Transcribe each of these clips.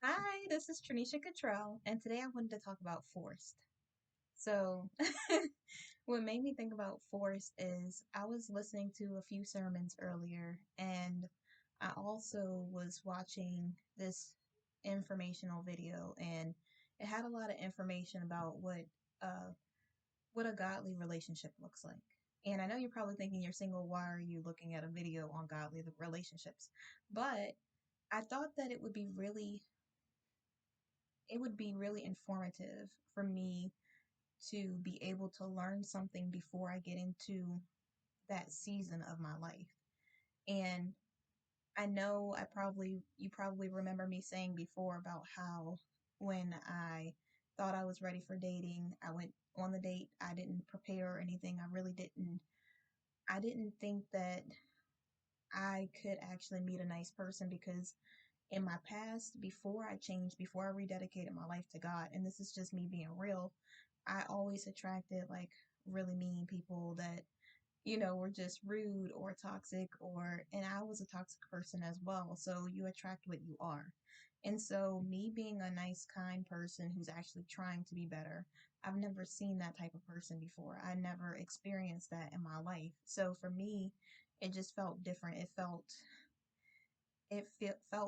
Hi, this is Trinisha Cottrell, and today I wanted to talk about forced. So, what made me think about forced is I was listening to a few sermons earlier, and I also was watching this informational video, and it had a lot of information about uh, what a godly relationship looks like. And I know you're probably thinking you're single, why are you looking at a video on godly relationships? But I thought that it would be really informative for me to be able to learn something before I get into that season of my life. And I know you probably remember me saying before about how when I thought I was ready for dating, I went on the date, I didn't prepare or anything. I didn't think that I could actually meet a nice person because in my past, before I changed, before I rededicated my life to God, and this is just me being real, I always attracted like really mean people that, were just rude or toxic and I was a toxic person as well. So you attract what you are. And so me being a nice, kind person who's actually trying to be better, I've never seen that type of person before. I never experienced that in my life. So for me, it just felt different. It felt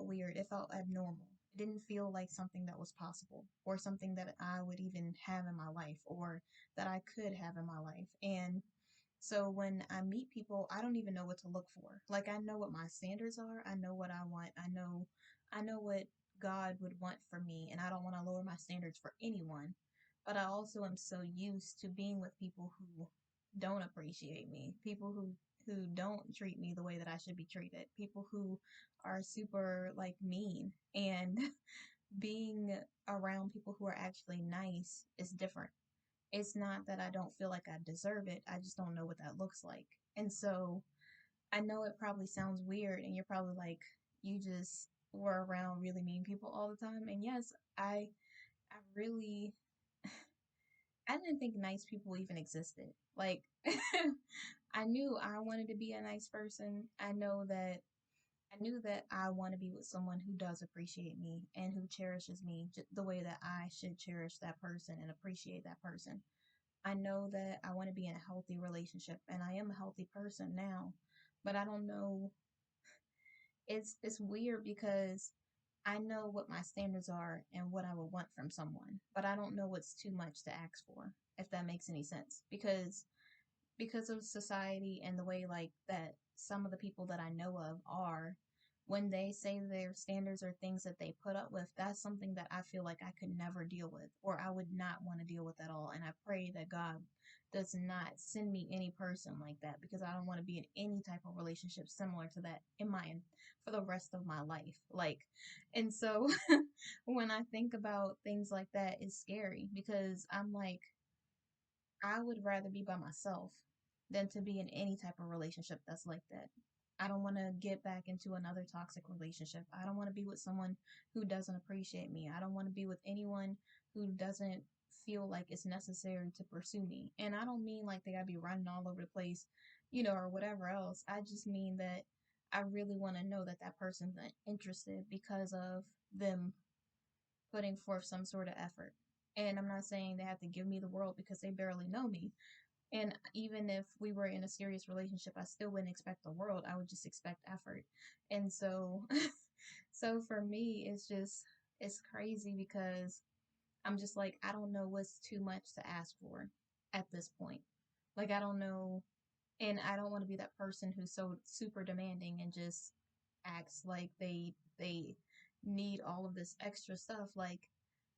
weird. It felt abnormal. It didn't feel like something that was possible or something that I would even have in my life or that I could have in my life. And so when I meet people, I don't even know what to look for. Like I know what my standards are. I know what I want. I know what God would want for me, and I don't want to lower my standards for anyone. But I also am so used to being with people who don't appreciate me, people who don't treat me the way that I should be treated, people who are super like mean and being around people who are actually nice is different. It's not that I don't feel like I deserve it. I just don't know what that looks like. And so I know it probably sounds weird and you're probably like, you just were around really mean people all the time. And yes, I really I didn't think nice people even existed. Like I knew I wanted to be a nice person. I knew that I want to be with someone who does appreciate me and who cherishes me the way that I should cherish that person and appreciate that person. I know that I want to be in a healthy relationship and I am a healthy person now, but I don't know. It's weird because I know what my standards are and what I would want from someone, but I don't know what's too much to ask for, if that makes any sense. Because of society and the way like that some of the people that I know of are, when they say their standards are things that they put up with, that's something that I feel like I could never deal with or I would not want to deal with at all. And I pray that God does not send me any person like that because I don't want to be in any type of relationship similar to that for the rest of my life. Like, and so when I think about things like that, it's scary because I'm like, I would rather be by myself than to be in any type of relationship that's like that. I don't want to get back into another toxic relationship. I don't want to be with someone who doesn't appreciate me. I don't want to be with anyone who doesn't feel like it's necessary to pursue me. And I don't mean like they gotta be running all over the place, or whatever else. I just mean that I really want to know that that person's interested because of them putting forth some sort of effort. And I'm not saying they have to give me the world because they barely know me. And even if we were in a serious relationship, I still wouldn't expect the world. I would just expect effort. And so, so for me, it's crazy because I'm just like, I don't know what's too much to ask for at this point. Like, I don't know. And I don't want to be that person who's so super demanding and just acts like they need all of this extra stuff. Like,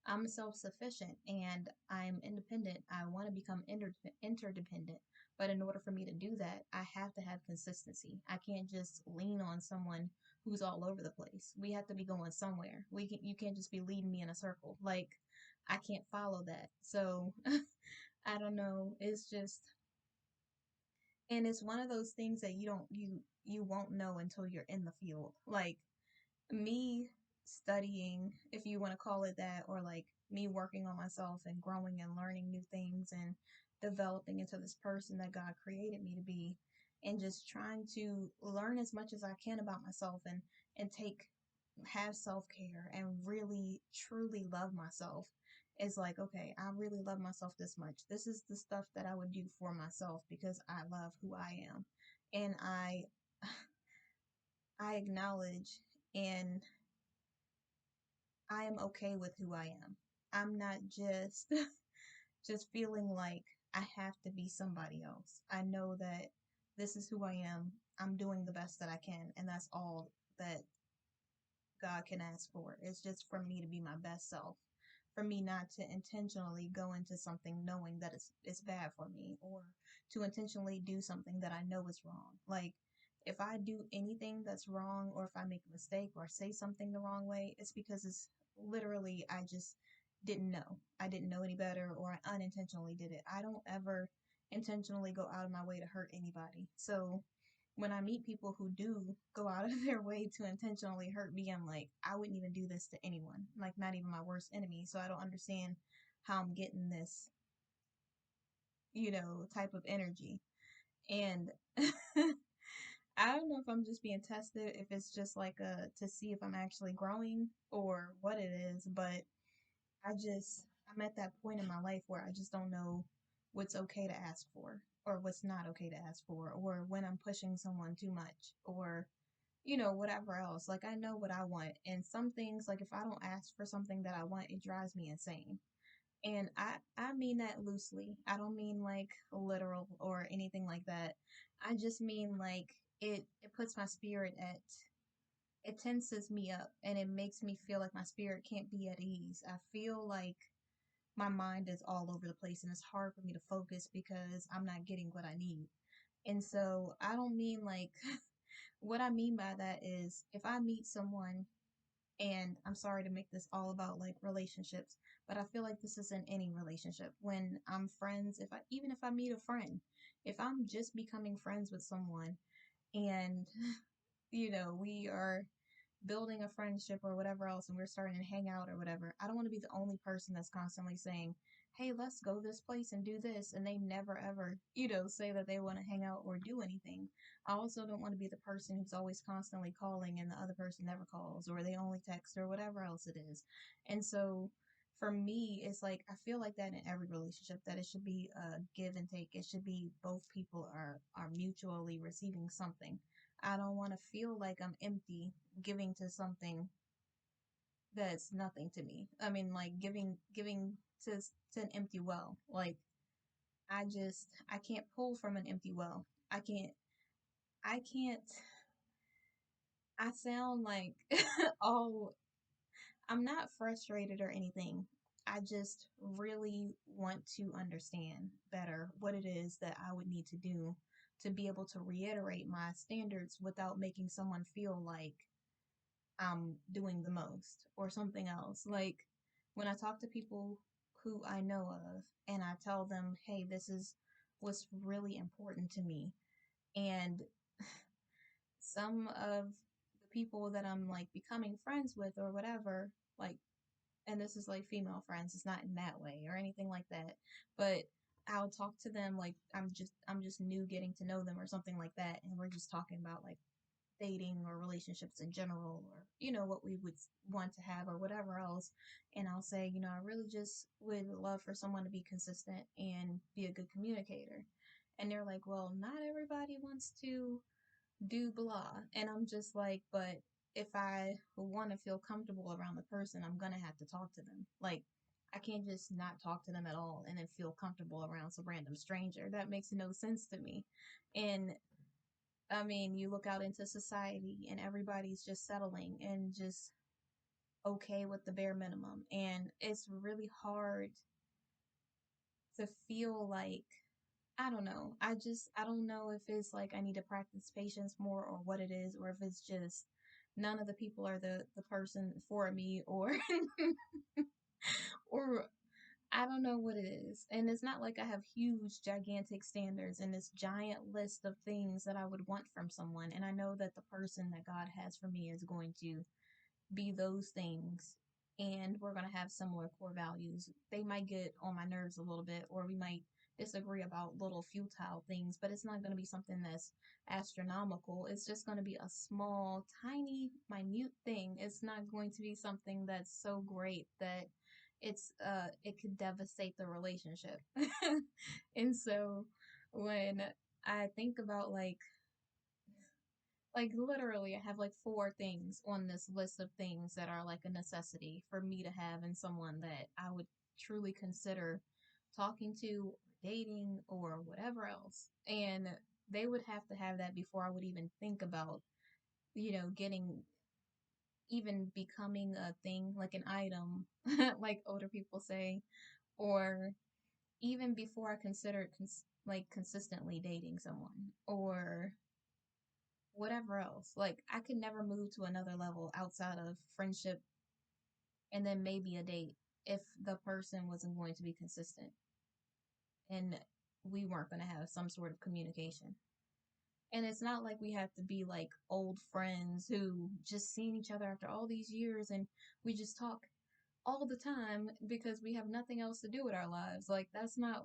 I'm self-sufficient and I'm independent. I want to become interdependent. But in order for me to do that, I have to have consistency. I can't just lean on someone who's all over the place. We have to be going somewhere. You can't just be leading me in a circle. Like, I can't follow that. So I don't know. It's just, and it's one of those things that you won't know until you're in the field. Like me studying, if you want to call it that, or like me working on myself and growing and learning new things and developing into this person that God created me to be, and just trying to learn as much as I can about myself and take have self-care and really truly love myself is like, okay, I really love myself this much. This is the stuff that I would do for myself because I love who I am. And I acknowledge and I am okay with who I am. I'm not just just feeling like I have to be somebody else. I know that this is who I am. I'm doing the best that I can, and that's all that God can ask for. It's just for me to be my best self, for me not to intentionally go into something knowing that it's bad for me, or to intentionally do something that I know is wrong. Like if I do anything that's wrong, or if I make a mistake or say something the wrong way, it's because it's literally I just didn't know. I didn't know any better, or I unintentionally did it. I don't ever intentionally go out of my way to hurt anybody. So when I meet people who do go out of their way to intentionally hurt me, I'm like, I wouldn't even do this to anyone, like not even my worst enemy. So I don't understand how I'm getting this, type of energy. And I don't know if I'm just being tested, if it's just like to see if I'm actually growing or what it is, but I'm at that point in my life where I just don't know what's okay to ask for or what's not okay to ask for, or when I'm pushing someone too much, or whatever else. Like I know what I want. And some things, like if I don't ask for something that I want, it drives me insane. And I mean that loosely. I don't mean like literal or anything like that. I just mean like it puts my spirit at it tenses me up and it makes me feel like my spirit can't be at ease. I feel like my mind is all over the place and it's hard for me to focus because I'm not getting what I need. And so I don't mean like what I mean by that is if I meet someone, and I'm sorry to make this all about like relationships, but I feel like this is in any relationship. When I'm friends, even if I meet a friend, if I'm just becoming friends with someone and we are building a friendship or whatever else and we're starting to hang out or whatever, I don't want to be the only person that's constantly saying, hey, let's go this place and do this. And they never ever, say that they want to hang out or do anything. I also don't want to be the person who's always constantly calling and the other person never calls or they only text or whatever else it is. And so for me, it's like I feel like that in every relationship that it should be a give and take. It should be both people are mutually receiving something. I don't want to feel like I'm empty giving to something that's nothing to me. I mean, like giving to an empty well. Like I can't pull from an empty well. I can't I sound like oh, I'm not frustrated or anything. I just really want to understand better what it is that I would need to do to be able to reiterate my standards without making someone feel like I'm doing the most or something else. Like when I talk to people who I know of and I tell them, hey, this is what's really important to me. And some of the people that I'm like becoming friends with or whatever, like, and this is like female friends, it's not in that way or anything like that, but I'll talk to them like I'm just new getting to know them or something like that. And we're just talking about like dating or relationships in general or what we would want to have or whatever else, and I'll say I really just would love for someone to be consistent and be a good communicator. And they're like, well, not everybody wants to do blah. And I'm just like, but if I want to feel comfortable around the person, I'm gonna have to talk to them. Like I can't just not talk to them at all and then feel comfortable around some random stranger. That makes no sense to me. And I mean, you look out into society and everybody's just settling and just okay with the bare minimum. And it's really hard to feel like, I don't know. I don't know if it's like I need to practice patience more or what it is, or if it's just none of the people are the person for me, or, or I don't know what it is. And it's not like I have huge, gigantic standards and this giant list of things that I would want from someone. And I know that the person that God has for me is going to be those things. And we're going to have similar core values. They might get on my nerves a little bit, or we might disagree about little futile things, but it's not going to be something that's astronomical. It's just going to be a small, tiny, minute thing. It's not going to be something that's so great that it could devastate the relationship. And so when I think about literally I have like four things on this list of things that are like a necessity for me to have in someone that I would truly consider talking to, dating, or whatever else. And they would have to have that before I would even think about, getting even becoming a thing, like an item, like older people say, or even before I consider consistently dating someone or whatever else. Like I could never move to another level outside of friendship and then maybe a date if the person wasn't going to be consistent and we weren't going to have some sort of communication. And it's not like we have to be like old friends who just seen each other after all these years and we just talk all the time because we have nothing else to do with our lives. Like that's not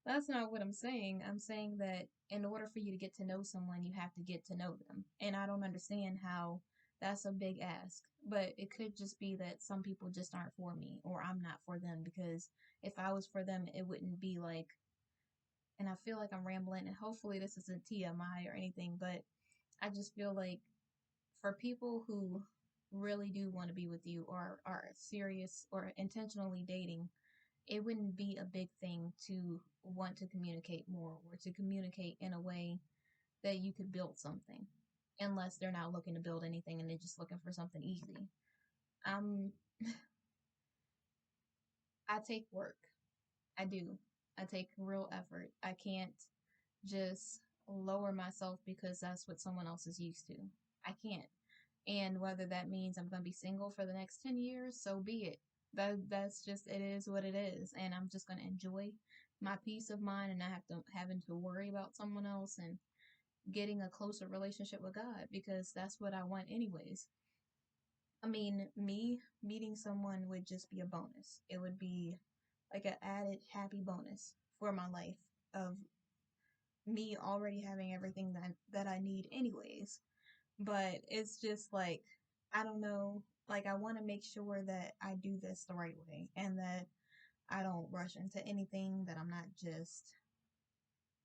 that's not what I'm saying. I'm saying that in order for you to get to know someone, you have to get to know them. And I don't understand how that's a big ask. But it could just be that some people just aren't for me or I'm not for them because if I was for them, it wouldn't be like, and I feel like I'm rambling and hopefully this isn't TMI or anything, but I just feel like for people who really do want to be with you or are serious or intentionally dating, it wouldn't be a big thing to want to communicate more or to communicate in a way that you could build something, unless they're not looking to build anything and they're just looking for something easy. Um, I take work. I do. I take real effort. I can't just lower myself because that's what someone else is used to. I can't. And whether that means I'm going to be single for the next 10 years, so be it. That's just it is what it is, and I'm just going to enjoy my peace of mind and not having to worry about someone else and getting a closer relationship with God because that's what I want anyways. I mean, me meeting someone would just be a bonus. It would be like an added happy bonus for my life of me already having everything that I need anyways. But it's just like I don't know, like I want to make sure that I do this the right way and that I don't rush into anything, that I'm not just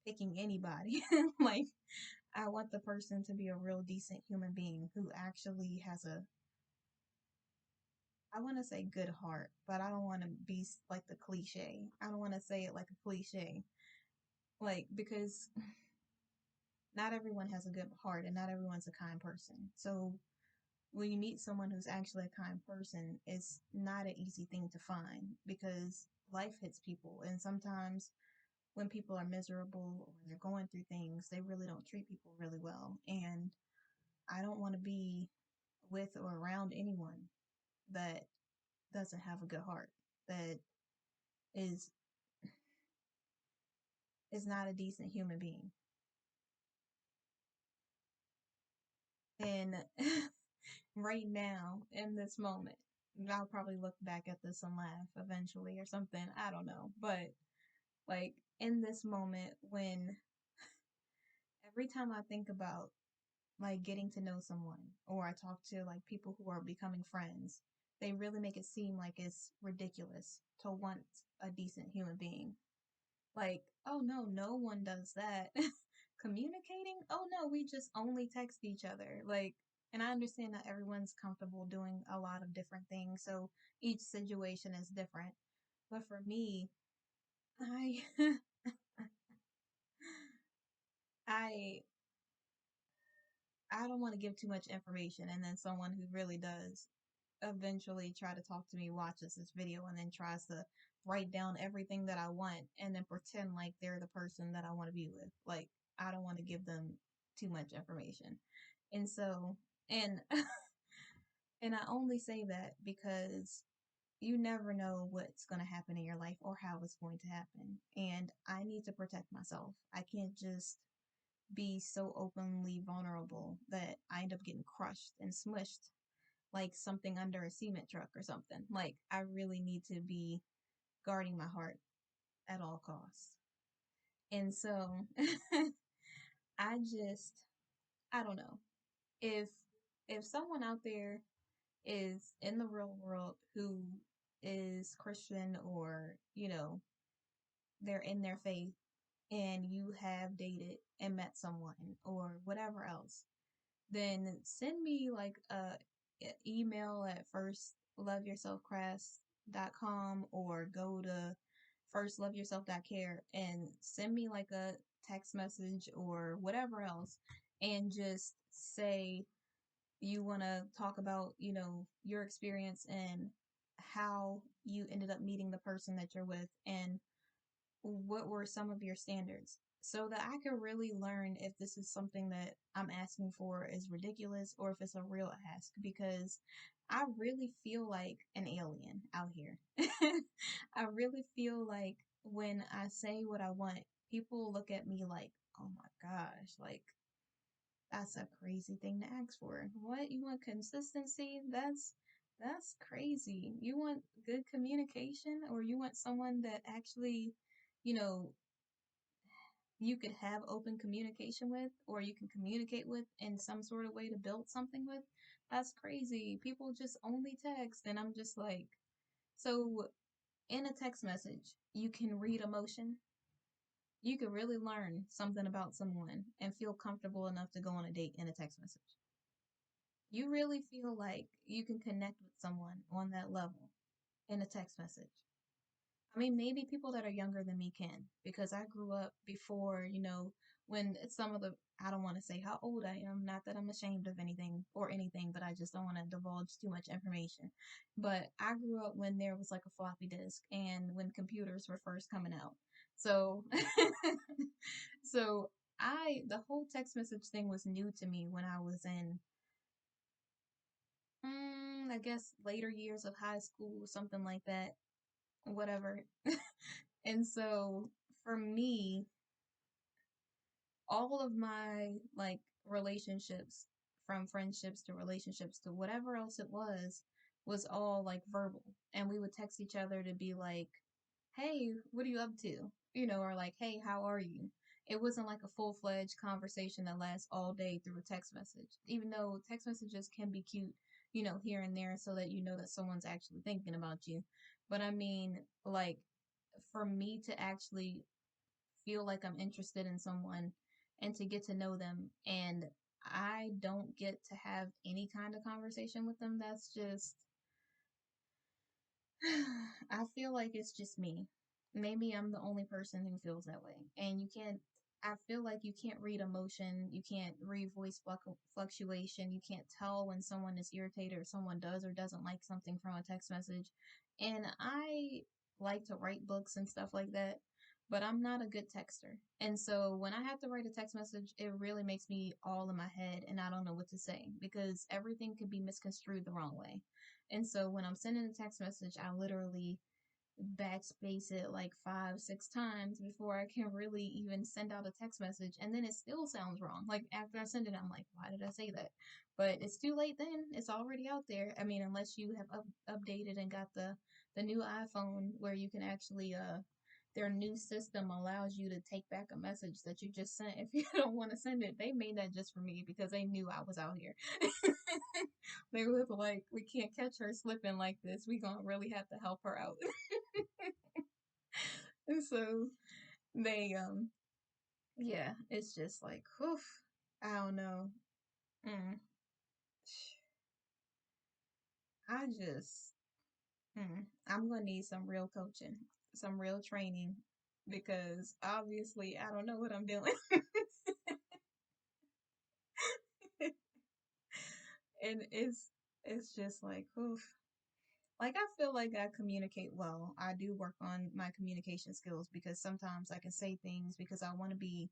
picking anybody. Like I want the person to be a real decent human being who actually has a, I want to say good heart, but I don't want to be like the cliche. I don't want to say it like a cliche. Like because not everyone has a good heart and not everyone's a kind person. So when you meet someone who's actually a kind person, it's not an easy thing to find because life hits people. And sometimes when people are miserable or they're going through things, they really don't treat people really well. And I don't want to be with or around anyone that doesn't have a good heart, that is is not a decent human being. And right now, in this moment, I'll probably look back at this and laugh eventually or something. I don't know. But like in this moment when every time I think about like getting to know someone or I talk to like people who are becoming friends, they really make it seem like it's ridiculous to want a decent human being. Like, oh no, no one does that. Communicating? Oh no, we just only text each other. Like, and I understand that everyone's comfortable doing a lot of different things, so each situation is different. But for me, I I I don't want to give too much information and then someone who really does eventually try to talk to me watches this video and then tries to write down everything that I want and then pretend like they're the person that I want to be with. Like I don't want to give them too much information. And so and and I only say that because you never know what's going to happen in your life or how it's going to happen. And I need to protect myself. I can't just be so openly vulnerable that I end up getting crushed and smushed like something under a cement truck or something. Like I really need to be guarding my heart at all costs. And so I just, I don't know. If someone out there is in the real world who is Christian, or, they're in their faith, and you have dated and met someone or whatever else, then send me like a email at firstloveyourselfcrass.com, or go to firstloveyourself.care and send me like a text message or whatever else, and just say you want to talk about, your experience and how you ended up meeting the person that you're with, and what were some of your standards, so that I can really learn if this is something that I'm asking for is ridiculous, or if it's a real ask, because I really feel like an alien out here. I really feel like when I say what I want, people look at me like, oh my gosh, like, that's a crazy thing to ask for. What? You want consistency? That's crazy. You want good communication, or you want someone that actually, you know, you could have open communication with, or you can communicate with in some sort of way to build something with? That's crazy. People just only text, and I'm just like, so in a text message, you can read emotion. You can really learn something about someone and feel comfortable enough to go on a date in a text message. You really feel like you can connect with someone on that level in a text message. I mean, maybe people that are younger than me can, because I grew up before, when some of the, I don't want to say how old I am, not that I'm ashamed of anything, but I just don't want to divulge too much information. But I grew up when there was like a floppy disk, and when computers were first coming out. So, so the whole text message thing was new to me when I was in, I guess later years of high school, something like that, whatever. And so for me, all of my like relationships, from friendships to relationships to whatever else it was all like verbal. And we would text each other to be like, hey, what are you up to? Or like, hey, how are you? It wasn't like a full fledged conversation that lasts all day through a text message, even though text messages can be cute, here and there, so that you know that someone's actually thinking about you. But I mean, like, for me to actually feel like I'm interested in someone and to get to know them, and I don't get to have any kind of conversation with them, that's just, I feel like it's just me. Maybe I'm the only person who feels that way. And I feel like you can't read emotion. You can't read voice fluctuation. You can't tell when someone is irritated, or someone does or doesn't like something from a text message. And I like to write books and stuff like that, but I'm not a good texter. And so when I have to write a text message, it really makes me all in my head, and I don't know what to say, because everything could be misconstrued the wrong way. And so when I'm sending a text message, I literally backspace it like 5, 6 times before I can really even send out a text message. And then it still sounds wrong. Like after I send it, I'm like, why did I say that? But it's too late then. It's already out there. I mean, unless you have updated and got the new iPhone, where you can actually their new system allows you to take back a message that you just sent if you don't want to send it. They made that just for me because they knew I was out here. They was like, we can't catch her slipping like this. We gonna really have to help her out. And so they, yeah, it's just like, whew, I don't know. Mm, I just, I'm gonna need some real coaching, some real training, because obviously I don't know what I'm doing. And it's just like, oof. Like, I feel like I communicate well. I do work on my communication skills, because sometimes I can say things because I want to be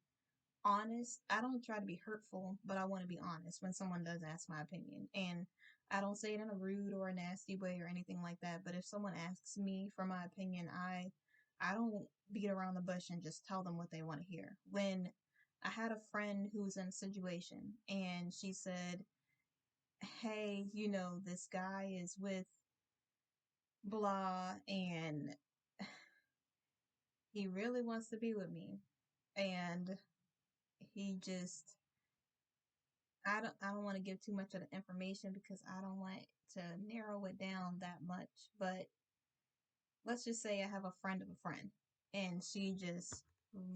honest. I don't try to be hurtful, but I want to be honest when someone does ask my opinion. And I don't say it in a rude or a nasty way or anything like that. But if someone asks me for my opinion, I don't beat around the bush and just tell them what they want to hear. When I had a friend who was in a situation, and she said, hey, this guy is with blah, and he really wants to be with me. And he just, I don't want to give too much of the information because I don't want to narrow it down that much. But let's just say I have a friend of a friend, and she just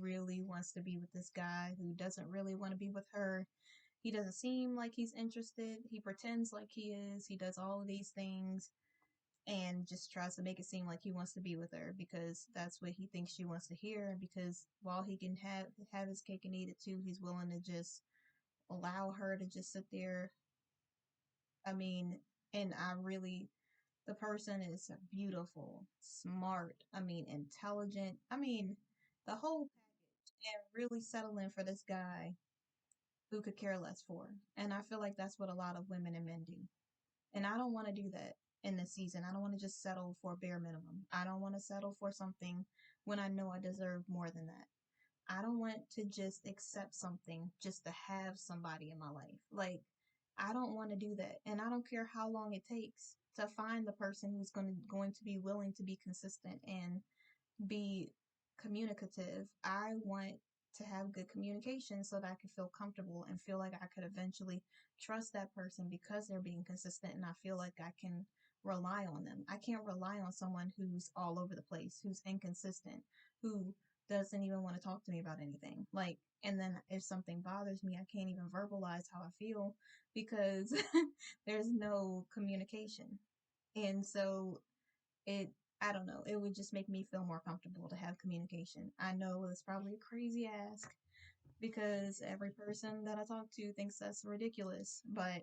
really wants to be with this guy who doesn't really want to be with her. He doesn't seem like he's interested. He pretends like he is. He does all of these things and just tries to make it seem like he wants to be with her because that's what he thinks she wants to hear. Because while he can have his cake and eat it too, he's willing to just allow her to just sit there. I mean, and I really, the person is beautiful, smart, I mean, intelligent. I mean, the whole package, and really settle in for this guy who could care less for her. And I feel like that's what a lot of women and men do. And I don't want to do that in this season. I don't want to just settle for bare minimum. I don't want to settle for something when I know I deserve more than that. I don't want to just accept something just to have somebody in my life. Like, I don't want to do that. And I don't care how long it takes to find the person who's going to be willing to be consistent and be communicative. I want to have good communication so that I can feel comfortable and feel like I could eventually trust that person because they're being consistent and I feel like I can rely on them. I can't rely on someone who's all over the place, who's inconsistent, who doesn't even want to talk to me about anything. Like, and then if something bothers me, I can't even verbalize how I feel because there's no communication. And so it, I don't know, it would just make me feel more comfortable to have communication. I know it's probably a crazy ask because every person that I talk to thinks that's ridiculous, but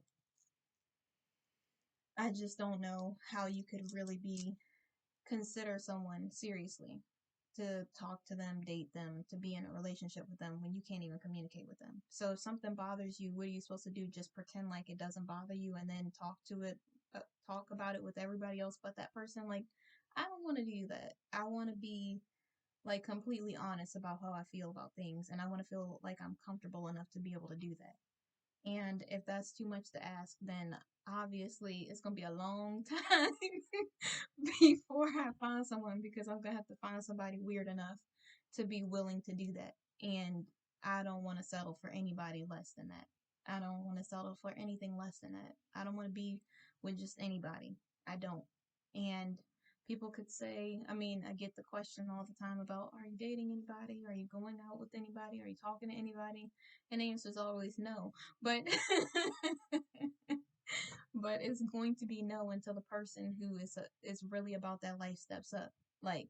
I just don't know how you could really be consider someone seriously, to talk to them, date them, to be in a relationship with them when you can't even communicate with them. So if something bothers you, what are you supposed to do? Just pretend like it doesn't bother you and then talk about it with everybody else but that person? Like, I don't want to do that. I want to be like completely honest about how I feel about things, and I want to feel like I'm comfortable enough to be able to do that. And if that's too much to ask, then obviously it's gonna be a long time before I find someone because I'm gonna have to find somebody weird enough to be willing to do that. And I don't want to settle for anybody less than that. I don't want to settle for anything less than that. I don't want to be with just anybody. I don't. And people could say, I mean, I get the question all the time about, are you dating anybody? Are you going out with anybody? Are you talking to anybody? And the answer is always no. But but it's going to be no until the person who is really about that life steps up. Like,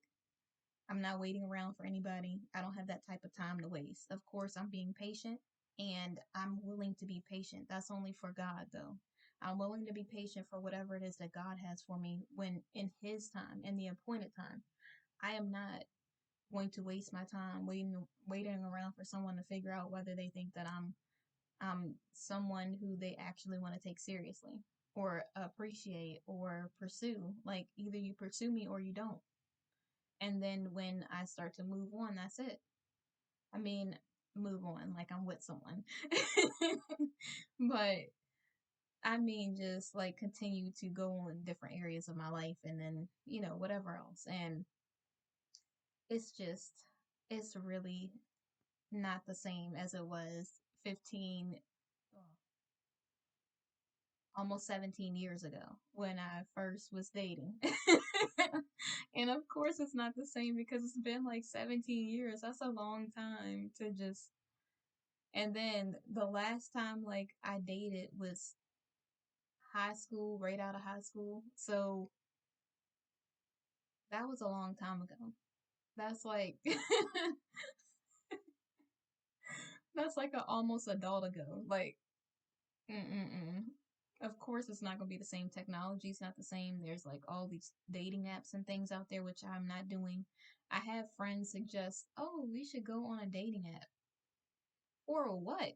I'm not waiting around for anybody. I don't have that type of time to waste. Of course, I'm being patient and I'm willing to be patient. That's only for God though. I'm willing to be patient for whatever it is that God has for me when in his time, in the appointed time. I am not going to waste my time waiting around for someone to figure out whether they think that I'm someone who they actually want to take seriously or appreciate or pursue. Like, either you pursue me or you don't. And then when I start to move on, that's it. I mean, move on like I'm with someone. But I mean, just like continue to go on different areas of my life and then, whatever else. And it's just, it's really not the same as it was 15, almost 17 years ago when I first was dating. And of course, it's not the same because it's been like 17 years. That's a long time to just. And then the last time like I dated was high school, right out of high school. So that was a long time ago. That's like that's like a almost adult ago. Like, mm-mm-mm. Of course, it's not gonna be the same. Technology's not the same. There's like all these dating apps and things out there, which I'm not doing. I have friends suggest, oh, we should go on a dating app. Or what?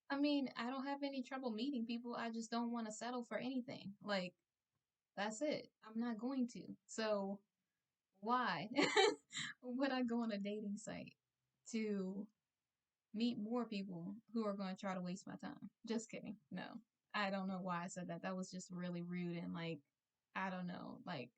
I mean, I don't have any trouble meeting people. I just don't want to settle for anything. Like, that's it. I'm not going to. So, why would I go on a dating site to meet more people who are going to try to waste my time? Just kidding. No. I don't know why I said that. That was just really rude and like, I don't know. Like,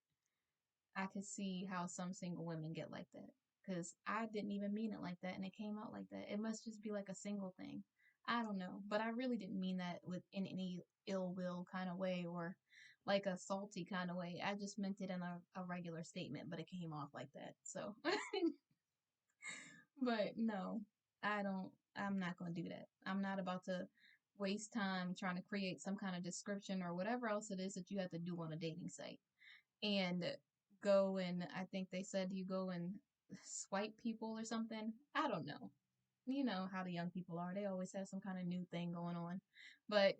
I could see how some single women get like that. because I didn't even mean it like that, and it came out like that. It must just be like a single thing. I don't know, but I really didn't mean that with in any ill will kind of way or like a salty kind of way. I just meant it in a regular statement, but it came off like that. So, but no, I don't. I'm not going to do that. I'm not about to waste time trying to create some kind of description or whatever else it is that you have to do on a dating site and go and I think they said you go and swipe people or something. I don't know. You know how the young people are. They always have some kind of new thing going on. But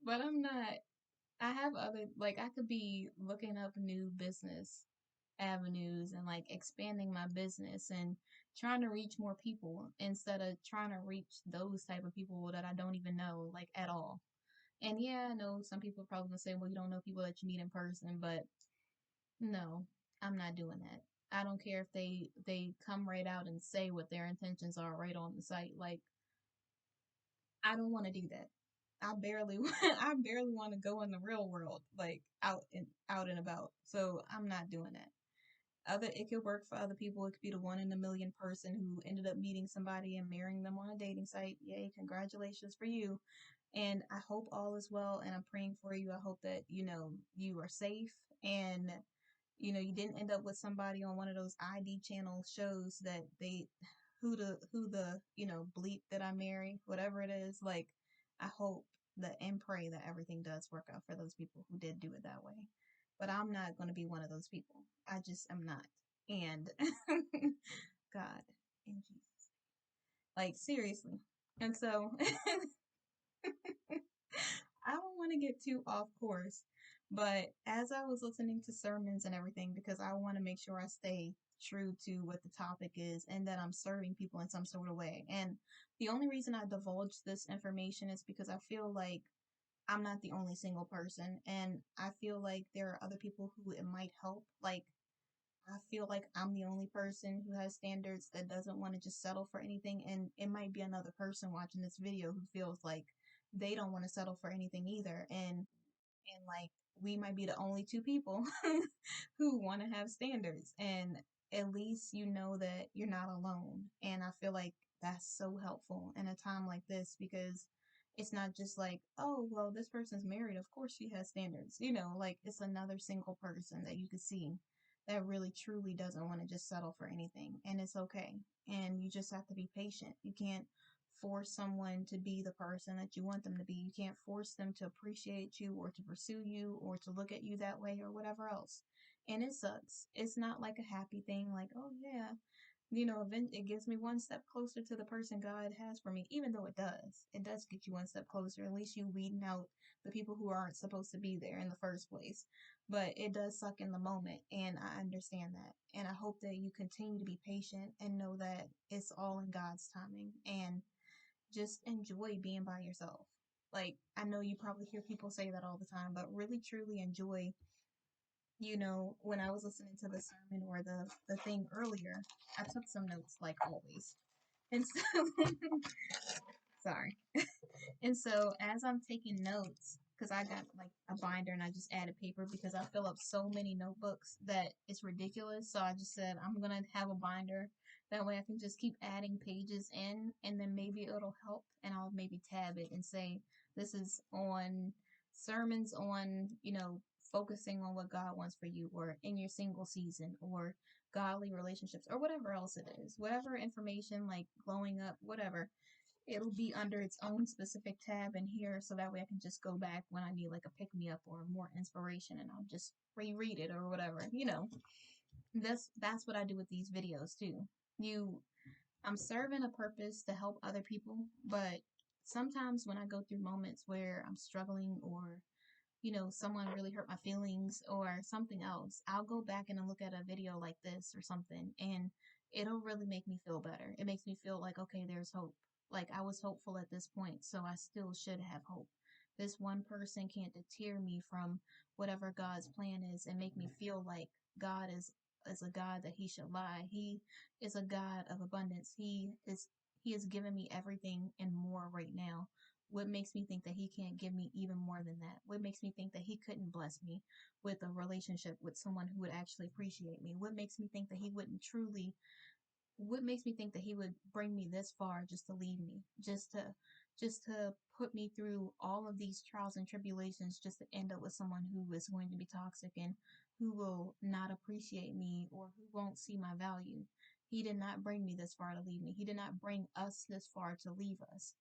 but I'm not I have other like I could be looking up new business avenues and like expanding my business and trying to reach more people instead of trying to reach those type of people that I don't even know like at all. And yeah, I know some people are probably gonna say, well, you don't know people that you meet in person, but no, I'm not doing that. I don't care if they come right out and say what their intentions are right on the site. Like I don't want to do that. I barely I barely want to go in the real world like out and about. So I'm not doing that. Other it could work for other people. It could be the one in a million person who ended up meeting somebody and marrying them on a dating site. Yay, congratulations for you. And I hope all is well and I'm praying for you. I hope that, you are safe and you didn't end up with somebody on one of those ID channel shows that they who the bleep that I marry, whatever it is. Like I hope that and pray that everything does work out for those people who did do it that way. But I'm not going to be one of those people. I just am not. And God and Jesus. Like seriously. And so I don't want to get too off course, but as I was listening to sermons and everything, because I want to make sure I stay true to what the topic is and that I'm serving people in some sort of way. And the only reason I divulge this information is because I feel like I'm not the only single person, and I feel like there are other people who it might help. Like, I feel like I'm the only person who has standards that doesn't want to just settle for anything, and it might be another person watching this video who feels like they don't want to settle for anything either. And like we might be the only two people who want to have standards, and at least you know that you're not alone. And I feel like that's so helpful in a time like this because it's not just like, oh well, this person's married, of course she has standards, like it's another single person that you could see that really truly doesn't want to just settle for anything, and it's okay. And you just have to be patient. You can't force someone to be the person that you want them to be. You can't force them to appreciate you or to pursue you or to look at you that way or whatever else. And it sucks. It's not like a happy thing, like, oh yeah, it gives me one step closer to the person God has for me, even though it does. It does get you one step closer. At least you weeding out the people who aren't supposed to be there in the first place. But it does suck in the moment, and I understand that. And I hope that you continue to be patient and know that it's all in God's timing. And just enjoy being by yourself. Like, I know you probably hear people say that all the time, but really truly enjoy, when I was listening to the sermon or the thing earlier, I took some notes like always. And so, sorry. And so as I'm taking notes, because I got like a binder and I just added paper because I fill up so many notebooks that it's ridiculous. So I just said I'm gonna have a binder. That way I can just keep adding pages in and then maybe it'll help and I'll maybe tab it and say this is on sermons on, focusing on what God wants for you or in your single season or godly relationships or whatever else it is. Whatever information like glowing up, whatever, it'll be under its own specific tab in here so that way I can just go back when I need like a pick me up or more inspiration and I'll just reread it or whatever. That's what I do with these videos too. You I'm serving a purpose to help other people, but sometimes when I go through moments where I'm struggling or someone really hurt my feelings or something else, I'll go back and look at a video like this or something, and it'll really make me feel better. It makes me feel like, okay, there's hope. Like I was hopeful at this point, so I still should have hope. This one person can't deter me from whatever God's plan is and make me feel like God is a God that he should lie. He is a God of abundance. He has given me everything and more right now. What makes me think that he can't give me even more than that? What makes me think that he couldn't bless me with a relationship with someone who would actually appreciate me? What makes me think that he wouldn't truly what makes me think that he would bring me this far just to leave me, just to put me through all of these trials and tribulations just to end up with someone who is going to be toxic and who will not appreciate me or who won't see my value. He did not bring me this far to leave me. He did not bring us this far to leave us.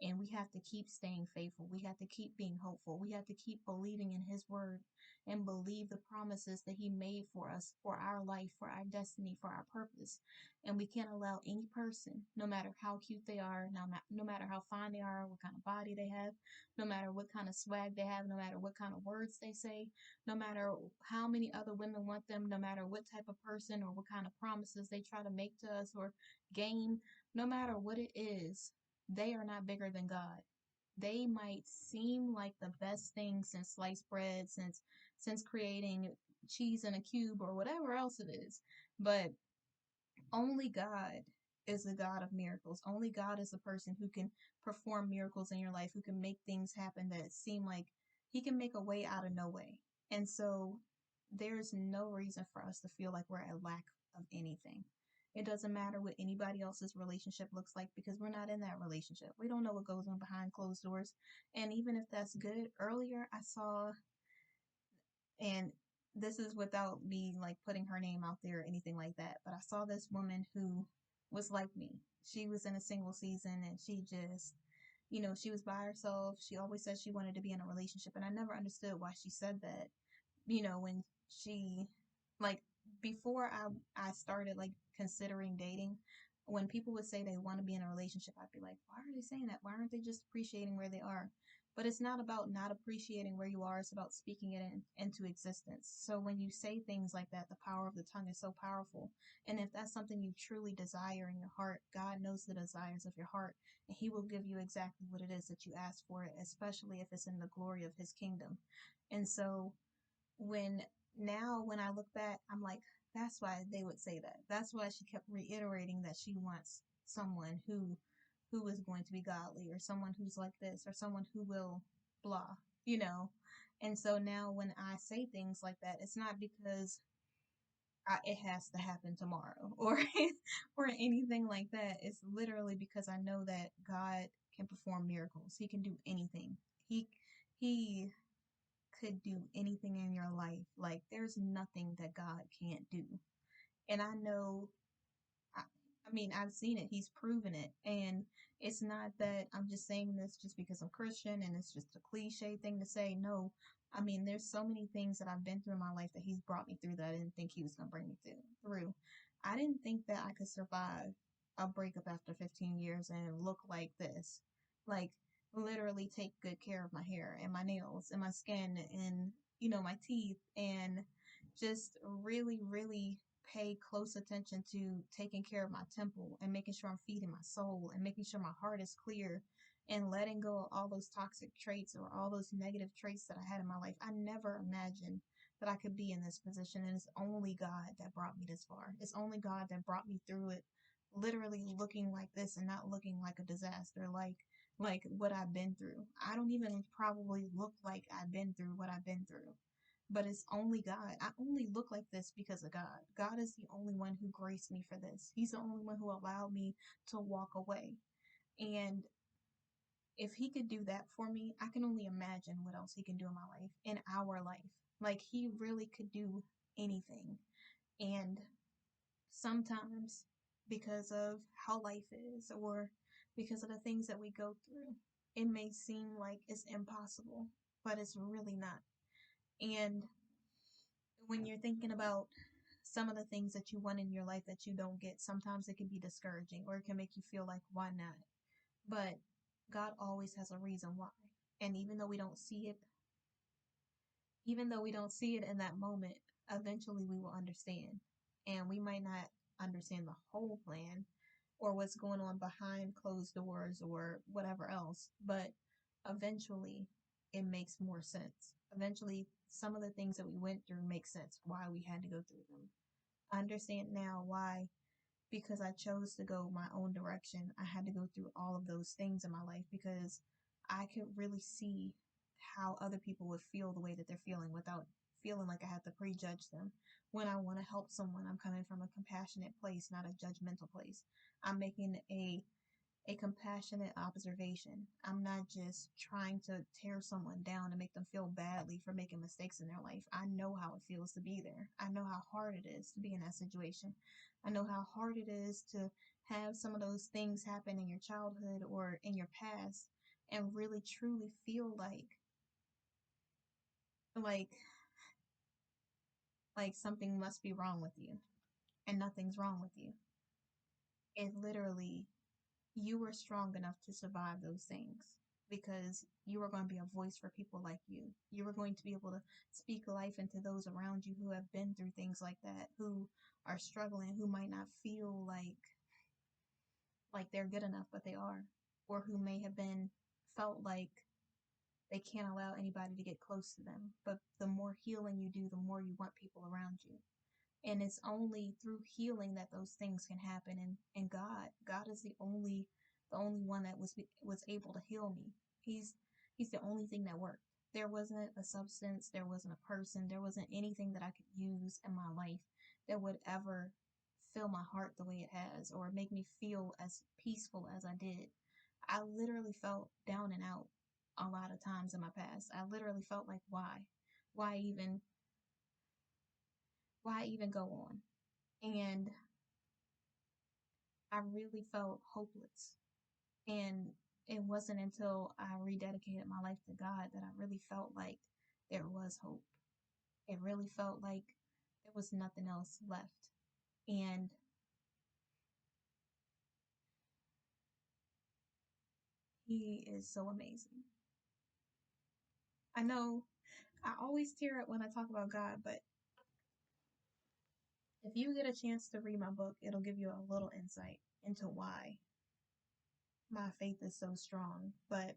And we have to keep staying faithful. We have to keep being hopeful. We have to keep believing in his word and believe the promises that he made for us, for our life, for our destiny, for our purpose. And we can't allow any person, no matter how cute they are, no matter how fine they are, what kind of body they have, no matter what kind of swag they have, no matter what kind of words they say, no matter how many other women want them, no matter what type of person or what kind of promises they try to make to us or gain, no matter what it is, they are not bigger than God. They might seem like the best thing since sliced bread, since creating cheese in a cube or whatever else it is, but only God is a God of miracles. Only God is a person who can perform miracles in your life, who can make things happen that seem like he can make a way out of no way. And so there's no reason for us to feel like we're at lack of anything. It doesn't matter what anybody else's relationship looks like because we're not in that relationship. We don't know what goes on behind closed doors. And even if that's good, earlier I saw, and this is without me like putting her name out there or anything like that, but I saw this woman who was like me. She was in a single season and she just, she was by herself. She always said she wanted to be in a relationship, and I never understood why she said that. When she, like, before I started like considering dating, when people would say they want to be in a relationship, I'd be like, why are they saying that? Why aren't they just appreciating where they are? But it's not about not appreciating where you are, it's about speaking it into existence. So when you say things like that, the power of the tongue is so powerful. And if that's something you truly desire in your heart, God knows the desires of your heart, and he will give you exactly what it is that you ask for, it, especially if it's in the glory of his kingdom. And so when when I look back, I'm like, that's why they would say that. That's why she kept reiterating that she wants someone who is going to be godly, or someone who's like this, or someone who will blah, you know. And so now when I say things like that, it's not because it has to happen tomorrow or or anything like that. It's literally because I know that God can perform miracles. He can do anything. He could do anything in your life. Like, there's nothing that God can't do. And I know, I, I mean, I've seen it. He's proven it. And it's not that I'm just saying this just because I'm Christian and it's just a cliche thing to say. No, I mean, there's so many things that I've been through in my life that he's brought me through that I didn't think he was going to bring me through. I didn't think that I could survive a breakup after 15 years and look like this. Like, literally take good care of my hair and my nails and my skin and, my teeth, and just really, really pay close attention to taking care of my temple and making sure I'm feeding my soul and making sure my heart is clear and letting go of all those toxic traits or all those negative traits that I had in my life. I never imagined that I could be in this position, and it's only God that brought me this far. It's only God that brought me through it, literally looking like this and not looking like a disaster, like what I've been through. I don't even probably look like I've been through what I've been through. But it's only God. I only look like this because of God. God is the only one who graced me for this. He's the only one who allowed me to walk away. And if he could do that for me, I can only imagine what else he can do in my life, in our life. Like, he really could do anything. And sometimes, because of how life is, or because of the things that we go through, it may seem like it's impossible, but it's really not. And when you're thinking about some of the things that you want in your life that you don't get, sometimes it can be discouraging, or it can make you feel like, why not? But God always has a reason why. And even though we don't see it in that moment, eventually we will understand. And we might not understand the whole plan or what's going on behind closed doors or whatever else, but eventually it makes more sense. Eventually, some of the things that we went through make sense why we had to go through them. I understand now why, because I chose to go my own direction. I had to go through all of those things in my life because I could really see how other people would feel the way that they're feeling without feeling like I have to prejudge them. When I want to help someone, I'm coming from a compassionate place, not a judgmental place. I'm making a compassionate observation. I'm not just trying to tear someone down and make them feel badly for making mistakes in their life. I know how it feels to be there. I know how hard it is to be in that situation. I know how hard it is to have some of those things happen in your childhood or in your past and really truly feel like like something must be wrong with you and nothing's wrong with you. It literally, you were strong enough to survive those things because you were going to be a voice for people like you. You were going to be able to speak life into those around you who have been through things like that, who are struggling, who might not feel like they're good enough, but they are, or who may have been felt like they can't allow anybody to get close to them. But the more healing you do, the more you want people around you. And it's only through healing that those things can happen. And God is the only one that was able to heal me. He's the only thing that worked. There wasn't a substance, there wasn't a person, there wasn't anything that I could use in my life that would ever fill my heart the way it has or make me feel as peaceful as I did. I literally felt down and out a lot of times in my past. I literally felt like, why even why even go on? And I really felt hopeless. And it wasn't until I rededicated my life to God that I really felt like there was hope. It really felt like there was nothing else left. And He is so amazing. I know I always tear up when I talk about God, but if you get a chance to read my book, it'll give you a little insight into why my faith is so strong. But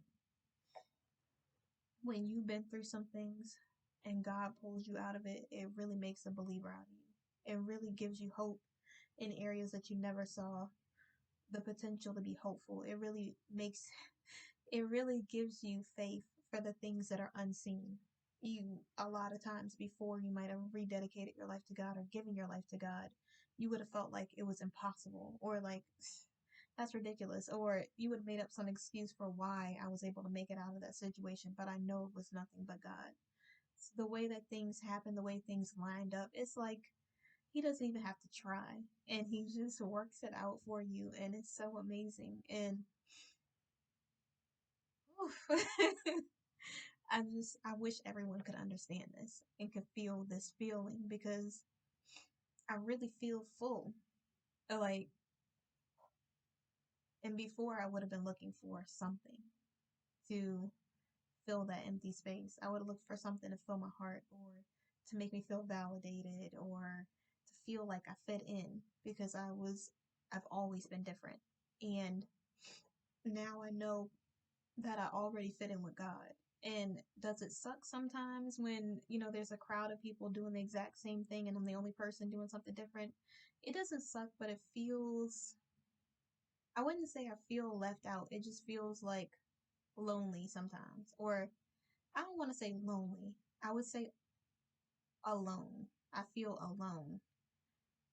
when you've been through some things and God pulls you out of it, it really makes a believer out of you. It really gives you hope in areas that you never saw the potential to be hopeful. It really gives you faith for the things that are unseen. You, a lot of times before you might have rededicated your life to God or given your life to God, you would have felt like it was impossible or like that's ridiculous, or you would have made up some excuse for why I was able to make it out of that situation, but I know it was nothing but God. So the way that things happen, the way things lined up, it's like He doesn't even have to try, and He just works it out for you, and it's so amazing. And I wish everyone could understand this and could feel this feeling because I really feel full. Like, and before I would have been looking for something to fill that empty space. I would have looked for something to fill my heart or to make me feel validated or to feel like I fit in because I've always been different. And now I know that I already fit in with God. And does it suck sometimes when, there's a crowd of people doing the exact same thing and I'm the only person doing something different? It doesn't suck, but it feels, I wouldn't say I feel left out. It just feels like lonely sometimes. Or I don't want to say lonely. I would say alone. I feel alone.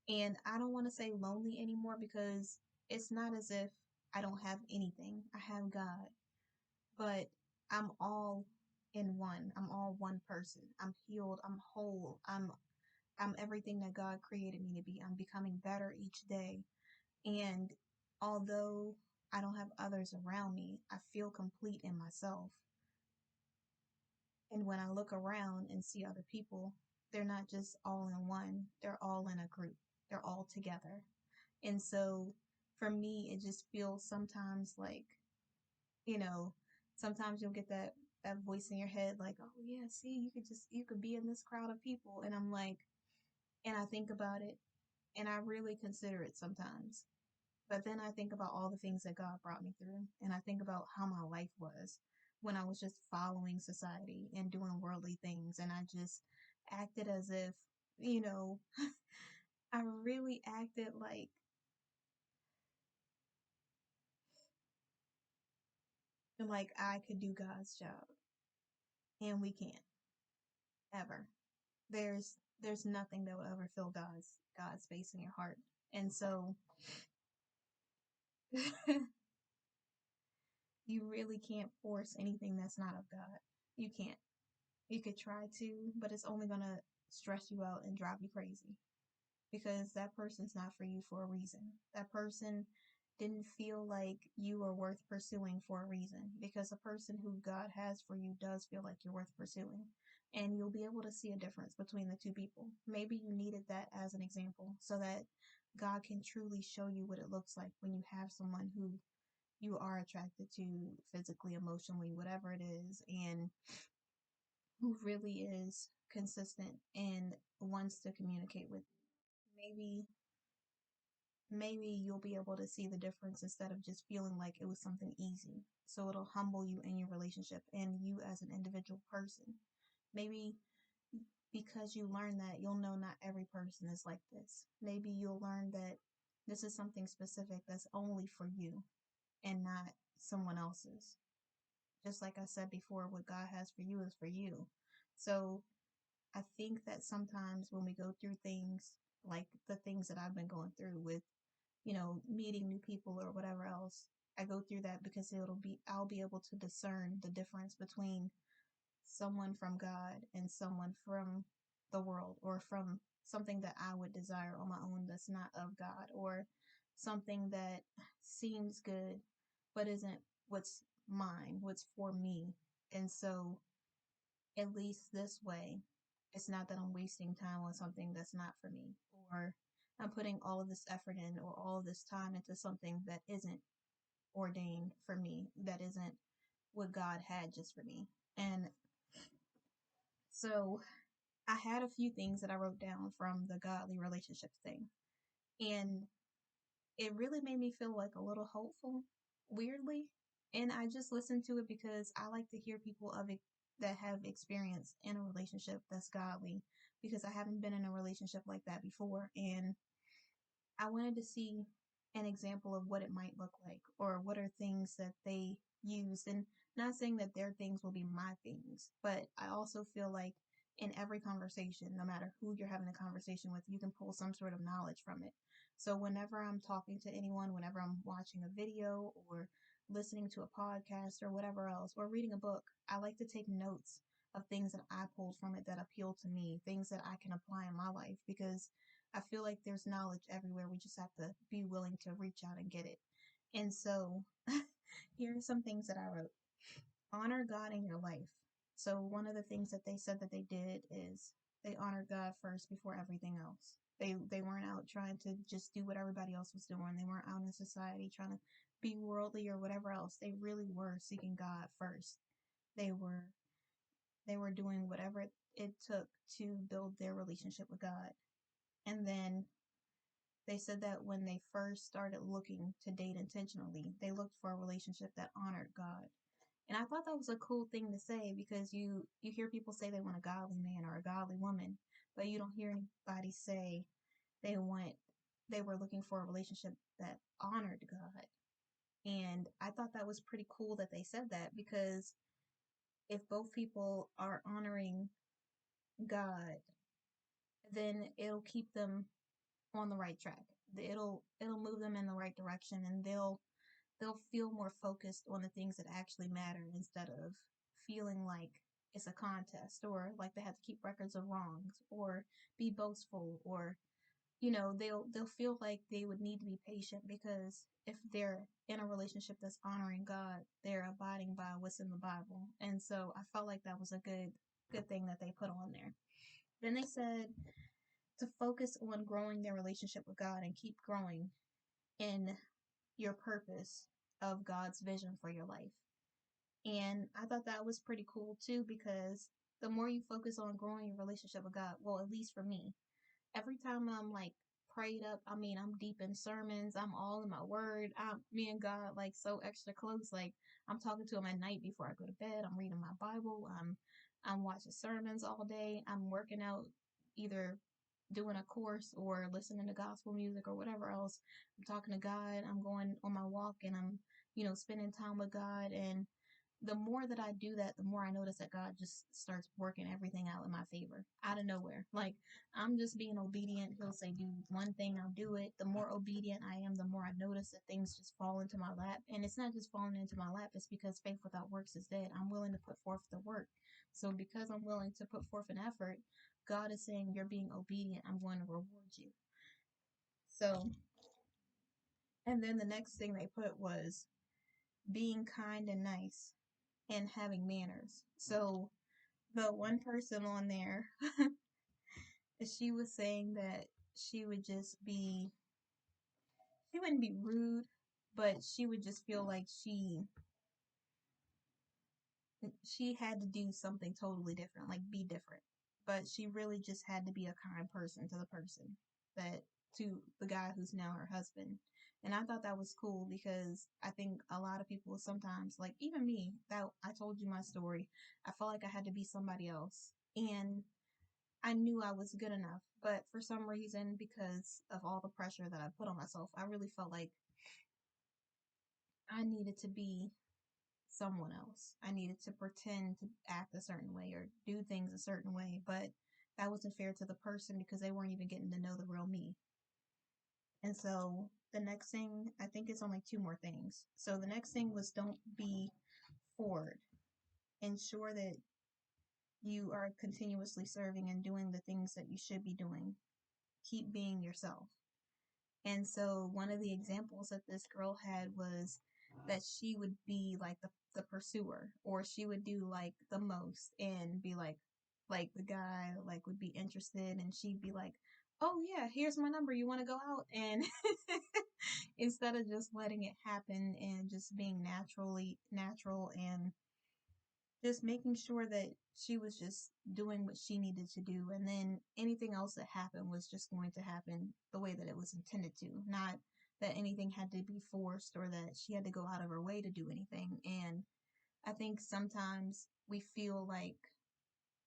And I don't want to say lonely anymore because it's not as if I don't have anything. I have God. But I'm all in one. I'm all one person. I'm healed. I'm whole. I'm everything that God created me to be. I'm becoming better each day. And although I don't have others around me, I feel complete in myself. And when I look around and see other people, they're not just all in one, they're all in a group, they're all together. And so for me, it just feels sometimes like, you know, sometimes you'll get that voice in your head like, oh yeah, see, you could be in this crowd of people. And I'm like, and I think about it and I really consider it sometimes. But then I think about all the things that God brought me through, and I think about how my life was when I was just following society and doing worldly things, and I just acted as if, you know, I really acted like, like I could do God's job, and we can't ever. There's nothing that will ever fill God's space in your heart. And so you really can't force anything that's not of God. You can't. You could try to, but it's only gonna stress you out and drive you crazy because that person's not for you for a reason. That person didn't feel like you were worth pursuing for a reason because a person who God has for you does feel like you're worth pursuing. And you'll be able to see a difference between the two people. Maybe you needed that as an example so that God can truly show you what it looks like when you have someone who you are attracted to physically, emotionally, whatever it is, and who really is consistent and wants to communicate with you. Maybe you'll be able to see the difference instead of just feeling like it was something easy. So it'll humble you in your relationship and you as an individual person. Maybe because you learn that, you'll know not every person is like this. Maybe you'll learn that this is something specific that's only for you and not someone else's. Just like I said before, what God has for you is for you. So I think that sometimes when we go through things like the things that I've been going through with, meeting new people or whatever else, I go through that because I'll be able to discern the difference between someone from God and someone from the world or from something that I would desire on my own that's not of God or something that seems good but isn't what's mine, what's for me. And so at least this way, it's not that I'm wasting time on something that's not for me, or I'm putting all of this effort in or all of this time into something that isn't ordained for me, that isn't what God had just for me. And so I had a few things that I wrote down from the godly relationships thing. And it really made me feel like a little hopeful, weirdly. And I just listened to it because I like to hear people of it that have experience in a relationship that's godly because I haven't been in a relationship like that before. And I wanted to see an example of what it might look like or what are things that they use. And not saying that their things will be my things, but I also feel like in every conversation, no matter who you're having a conversation with, you can pull some sort of knowledge from it. So whenever I'm talking to anyone, whenever I'm watching a video or listening to a podcast or whatever else, or reading a book, I like to take notes of things that I pulled from it that appeal to me, things that I can apply in my life because I feel like there's knowledge everywhere. We just have to be willing to reach out and get it. And so here are some things that I wrote. Honor God in your life. So one of the things that they said that they did is they honored God first before everything else. They weren't out trying to just do what everybody else was doing. They weren't out in society trying to be worldly or whatever else. They really were seeking God first. They were they were doing whatever it took to build their relationship with God. And then they said that when they first started looking to date intentionally, they looked for a relationship that honored God. And I thought that was a cool thing to say because you hear people say they want a godly man or a godly woman, but you don't hear anybody say they want they were looking for a relationship that honored God. And I thought that was pretty cool that they said that because if both people are honoring God, then it'll keep them on the right track. It'll move them in the right direction and they'll feel more focused on the things that actually matter instead of feeling like it's a contest or like they have to keep records of wrongs or be boastful or they'll feel like they would need to be patient because if they're in a relationship that's honoring God, they're abiding by what's in the Bible. And so I felt like that was a good thing that they put on there. Then they said to focus on growing their relationship with God and keep growing in your purpose of God's vision for your life. And I thought that was pretty cool too because the more you focus on growing your relationship with God, well, at least for me, every time I'm like prayed up, I mean, I'm deep in sermons, I'm all in my word. Me and God like so extra close. Like I'm talking to him at night before I go to bed. I'm reading my Bible. I'm watching sermons all day. I'm working out, either doing a course or listening to gospel music or whatever else. I'm talking to God. I'm going on my walk and I'm spending time with God. And the more that I do that, the more I notice that God just starts working everything out in my favor out of nowhere. Like, I'm just being obedient. He'll say, do one thing, I'll do it. The more obedient I am, the more I notice that things just fall into my lap. And it's not just falling into my lap, it's because faith without works is dead. I'm willing to put forth the work. So, because I'm willing to put forth an effort, God is saying, you're being obedient. I'm going to reward you. So, and then the next thing they put was being kind and nice and having manners. So the one person on there, she was saying that she would just be, she wouldn't be rude, but she would just feel like she had to do something totally different, like be different. But she really just had to be a kind person to the person that to the guy who's now her husband. And I thought that was cool because I think a lot of people sometimes, like even me, that I told you my story, I felt like I had to be somebody else. And I knew I was good enough, but for some reason, because of all the pressure that I put on myself, I really felt like I needed to be someone else. I needed to pretend to act a certain way or do things a certain way, but that wasn't fair to the person because they weren't even getting to know the real me. And so the next thing, I think it's only two more things. So the next thing was don't be forward. Ensure that you are continuously serving and doing the things that you should be doing. Keep being yourself. And so one of the examples that this girl had was that she would be like the pursuer, or she would do like the most and be like the guy like would be interested and she'd be like, oh yeah, here's my number, you want to go out? And instead of just letting it happen and just being natural and just making sure that she was just doing what she needed to do, and then anything else that happened was just going to happen the way that it was intended to, not that anything had to be forced or that she had to go out of her way to do anything. And I think sometimes we feel like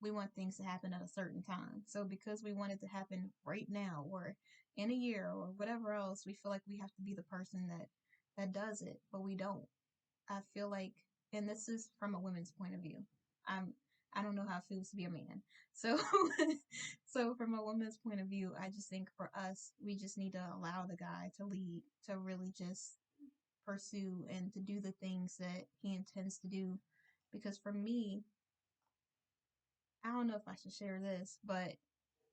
we want things to happen at a certain time, so because we want it to happen right now or in a year or whatever else, we feel like we have to be the person that does it, but we don't. I feel like, and this is from a woman's point of view. I'm I don't know how it feels to be a man. So so from a woman's point of view, I just think for us, we just need to allow the guy to lead, to really just pursue and to do the things that he intends to do. Because for me, I don't know if I should share this, but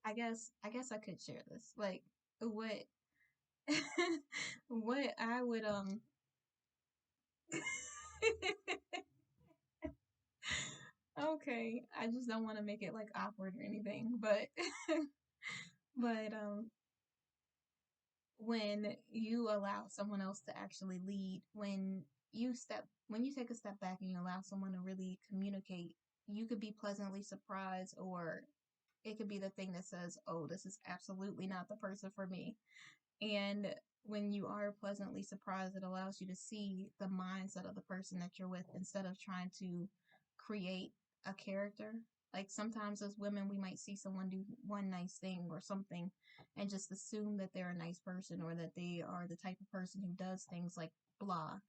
I guess I could share this. Like what what I would okay, I just don't want to make it like awkward or anything, but but when you allow someone else to actually lead, when you take a step back and you allow someone to really communicate, you could be pleasantly surprised, or it could be the thing that says, "Oh, this is absolutely not the person for me." And when you are pleasantly surprised, it allows you to see the mindset of the person that you're with instead of trying to create a character. Like sometimes as women, we might see someone do one nice thing or something and just assume that they're a nice person or that they are the type of person who does things like blah,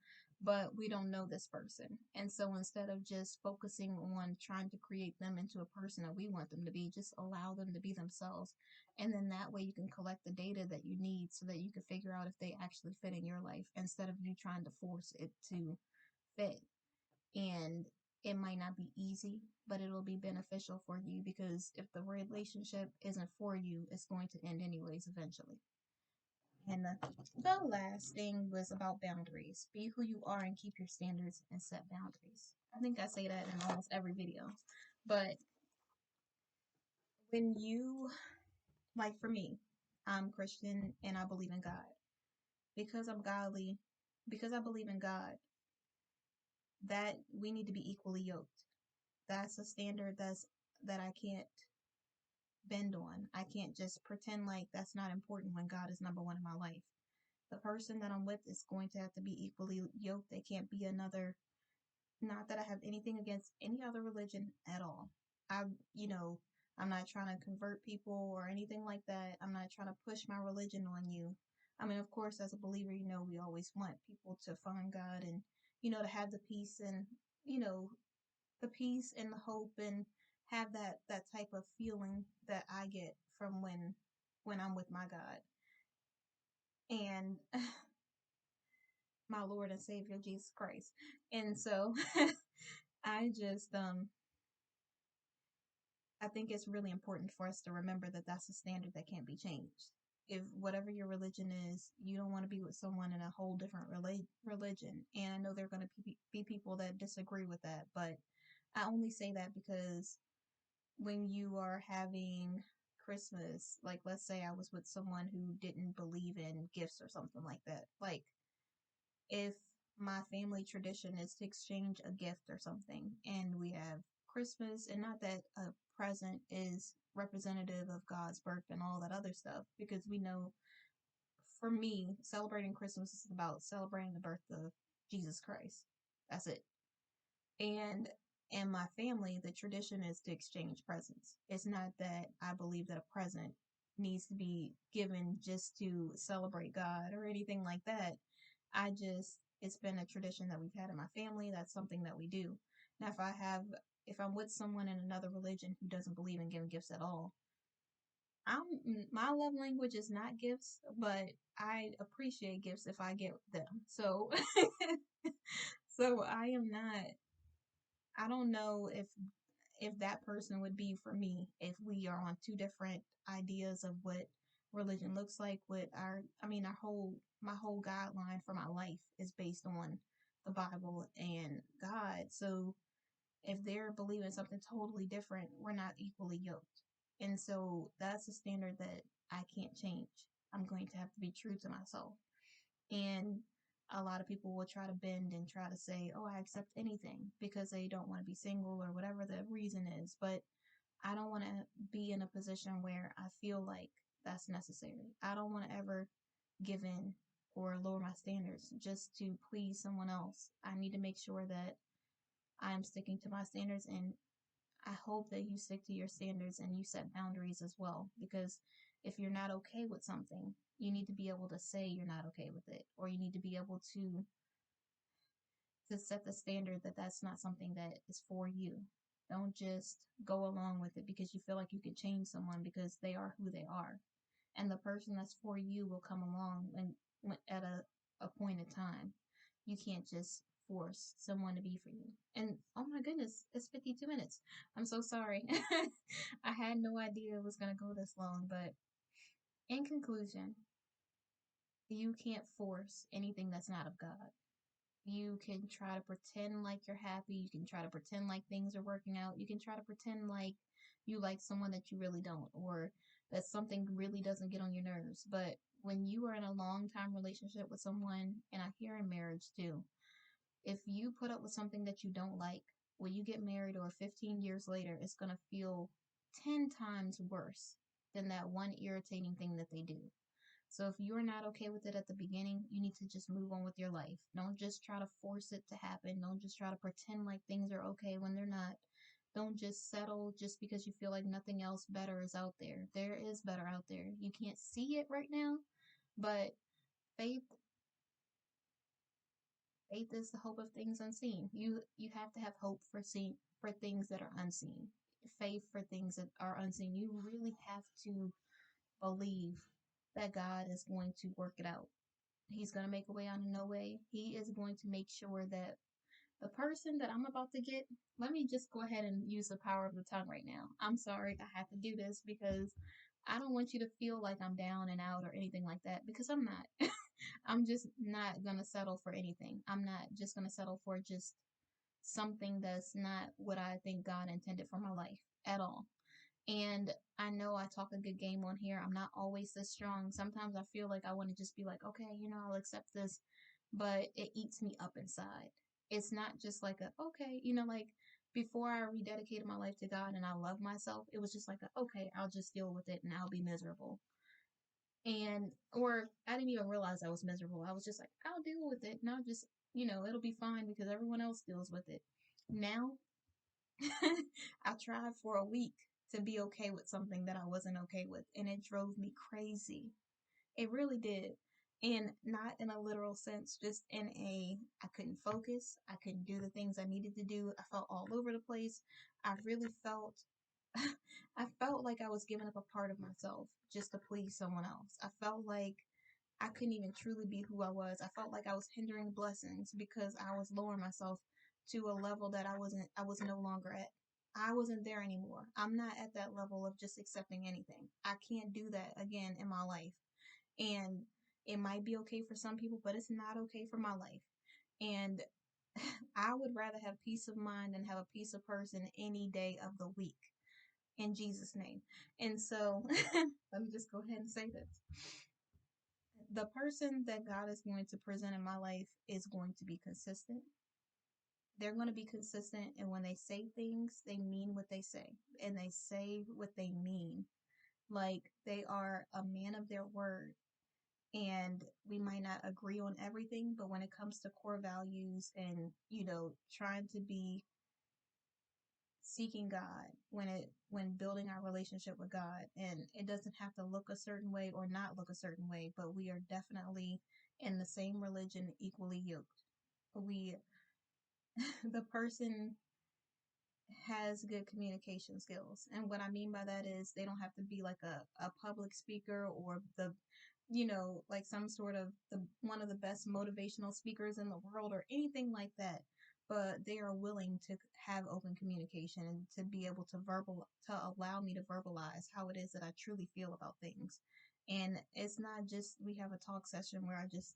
but we don't know this person. And so instead of just focusing on trying to create them into a person that we want them to be, just allow them to be themselves, and then that way you can collect the data that you need so that you can figure out if they actually fit in your life instead of you trying to force it to fit. And it might not be easy, but it'll be beneficial for you because if the relationship isn't for you, it's going to end anyways eventually. And the last thing was about boundaries. Be who you are and keep your standards and set boundaries. I think I say that in almost every video. But when you, like for me, I'm Christian and I believe in God. Because I'm godly, because I believe in God, that we need to be equally yoked. That's a standard that I can't bend on. I can't just pretend like that's not important when God is number one in my life. The person that I'm with is going to have to be equally yoked. They can't be another, not that I have anything against any other religion at all. You know, I'm not trying to convert people or anything like that. I'm not trying to push my religion on you. I mean, of course, as a believer, we always want people to find God and, to have the peace you know, the peace and the hope and have that type of feeling that I get from when I'm with my God and my Lord and Savior Jesus Christ. And so I just I think it's really important for us to remember that that's a standard that can't be changed. If whatever your religion is, you don't want to be with someone in a whole different religion. And I know there are going to be people that disagree with that, but I only say that because when you are having Christmas, like let's say I was with someone who didn't believe in gifts or something like that. Like if my family tradition is to exchange a gift or something and we have Christmas, and not that a present is representative of God's birth and all that other stuff, because we know for me, celebrating Christmas is about celebrating the birth of Jesus Christ. That's it. And in my family, the tradition is to exchange presents. It's not that I believe that a present needs to be given just to celebrate God or anything like that. It's been a tradition that we've had in my family. That's something that we do. Now, if I'm with someone in another religion who doesn't believe in giving gifts at all, my love language is not gifts, but I appreciate gifts if I get them. So, so I don't know if that person would be for me if we are on two different ideas of what religion looks like. What my whole guideline for my life is based on the Bible and God. So if they're believing something totally different, we're not equally yoked. And so that's a standard that I can't change. I'm going to have to be true to myself. And a lot of people will try to bend and try to say, oh, I accept anything because they don't want to be single or whatever the reason is. But I don't want to be in a position where I feel like that's necessary. I don't want to ever give in or lower my standards just to please someone else. I need to make sure that I'm sticking to my standards, and I hope that you stick to your standards and you set boundaries as well. Because if you're not okay with something, you need to be able to say you're not okay with it, or you need to be able to set the standard that that's not something that is for you. Don't just go along with it because you feel like you could change someone because they are who they are. And the person that's for you will come along when at a point in time. You can't just force someone to be for you. And oh my goodness, it's 52 minutes. I'm so sorry. I had no idea it was going to go this long, but in conclusion, you can't force anything that's not of God. You can try to pretend like you're happy. You can try to pretend like things are working out. You can try to pretend like you like someone that you really don't, or that something really doesn't get on your nerves. But when you are in a long time relationship with someone, and I hear in marriage too, if you put up with something that you don't like, when you get married or 15 years later, it's going to feel 10 times worse than that one irritating thing that they do. So if you're not okay with it at the beginning, you need to just move on with your life. Don't just try to force it to happen. Don't just try to pretend like things are okay when they're not. Don't just settle just because you feel like nothing else better is out there. There is better out there. You can't see it right now, but faith faith is the hope of things unseen. You have to have hope for things that are unseen. Faith for things that are unseen. You really have to believe that God is going to work it out. He's going to make a way out of no way. He is going to make sure that the person that I'm about to get, let me just go ahead and use the power of the tongue right now. I'm sorry I have to do this because I don't want you to feel like I'm down and out or anything like that, because I'm not. I'm just not going to settle for anything. I'm not just going to settle for just something that's not what I think God intended for my life at all. And I know I talk a good game on here. I'm not always this strong. Sometimes I feel like I want to just be like, okay, I'll accept this, but it eats me up inside. It's not just like okay, like before I rededicated my life to God and I love myself, it was just like okay, I'll just deal with it and I'll be miserable. Or I didn't even realize I was miserable. I was just like, I'll deal with it and I'll just, it'll be fine because everyone else deals with it. Now, I tried for a week to be okay with something that I wasn't okay with, and it drove me crazy. It really did. And not in a literal sense, just in a, I couldn't focus, I couldn't do the things I needed to do. I felt all over the place. I really felt I felt like I was giving up a part of myself just to please someone else. I felt like I couldn't even truly be who I was. I felt like I was hindering blessings because I was lowering myself to a level that I was no longer at. I wasn't there anymore. I'm not at that level of just accepting anything. I can't do that again in my life. And it might be okay for some people, but it's not okay for my life. And I would rather have peace of mind than have a peace of person any day of the week in Jesus' name. And so let me just go ahead and say this. The person that God is going to present in my life is going to be consistent. They're going to be consistent, and when they say things, they mean what they say, and they say what they mean. Like they are a man of their word, and we might not agree on everything, but when it comes to core values and, trying to be seeking God, when building our relationship with God, and it doesn't have to look a certain way or not look a certain way, but we are definitely in the same religion, equally yoked. We the person has good communication skills. And what I mean by that is they don't have to be like a public speaker or like some sort of the one of the best motivational speakers in the world or anything like that. But they are willing to have open communication and to be able to allow me to verbalize how it is that I truly feel about things. And it's not just we have a talk session where I just,